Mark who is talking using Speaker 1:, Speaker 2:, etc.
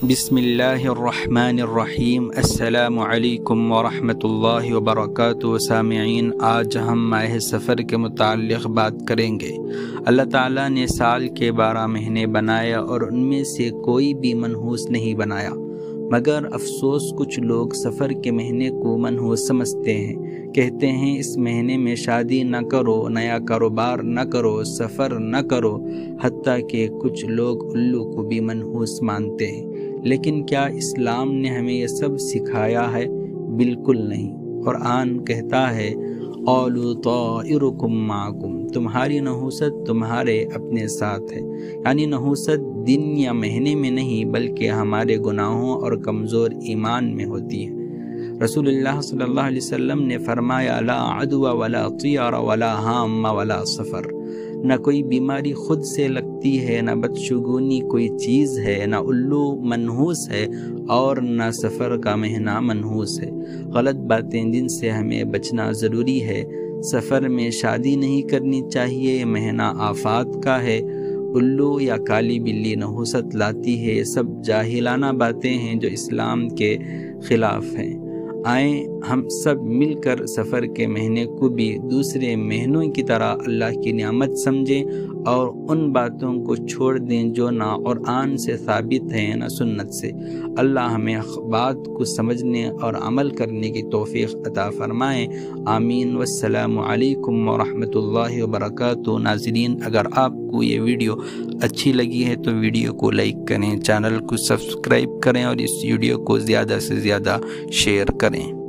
Speaker 1: بسم اللہ الرحمن الرحیم۔ السلام علیکم ورحمۃ اللہ وبرکاتہ۔ سامعین، آج ہم ماہ سفر کے متعلق بات کریں گے۔ اللہ تعالیٰ نے سال کے 12 مہینے بنایا اور ان میں سے کوئی بھی منحوس نہیں بنایا، مگر افسوس کچھ لوگ سفر کے مہینے کو منحوس سمجھتے ہیں، کہتے ہیں اس مہینے میں شادی نہ کرو، نیا کاروبار نہ کرو، سفر نہ کرو، حتیٰ کہ کچھ لوگ الو کو بھی منحوس مانتے ہیں۔ لیکن کیا اسلام نے ہمیں یہ سب سکھایا ہے؟ بالکل نہیں۔ قرآن کہتا ہے قَالُوا طَائِرُكُمْ مَعَكُمْ، تمہاری نحوست تمہارے اپنے ساتھ ہے، یعنی نحوست دن یا مہینے میں نہیں بلکہ ہمارے گناہوں اور کمزور ایمان میں ہوتی ہے۔ رسول اللہ صلی اللہ علیہ وسلم نے فرمایا لا عدوى ولا طیار ولا حام ولا سفر، نہ کوئی بیماری خود سے لگتی ہے، نہ بدشگونی کوئی چیز ہے، نہ الو منحوس ہے اور نہ سفر کا مہینہ منحوس ہے۔ غلط باتیں جن سے ہمیں بچنا ضروری ہے۔ سفر میں شادی نہیں کرنی چاہیے، یہ مہینہ آفات کا ہے۔ الو یا کالی بلی نحوست لاتی ہے، یہ سب جاہلانہ باتیں ہیں جو اسلام کے خلاف ہیں۔ آئیں ہم سب مل کر سفر کے مہینے کو بھی دوسرے مہینوں کی طرح اللہ کی نعمت سمجھیں اور ان باتوں کو چھوڑ دیں جو نہ قرآن سے ثابت ہیں نہ سنت سے۔ اللہ ہمیں بات کو سمجھنے اور عمل کرنے کی توفیق عطا فرمائیں، آمین۔ والسلام علیکم ورحمۃ اللہ وبرکاتہ۔ ناظرین، اگر آپ کو یہ ویڈیو اچھی لگی ہے تو ویڈیو کو لائک کریں، چینل کو سبسکرائب کریں اور اس ویڈیو کو زیادہ سے زیادہ شیئر کریں۔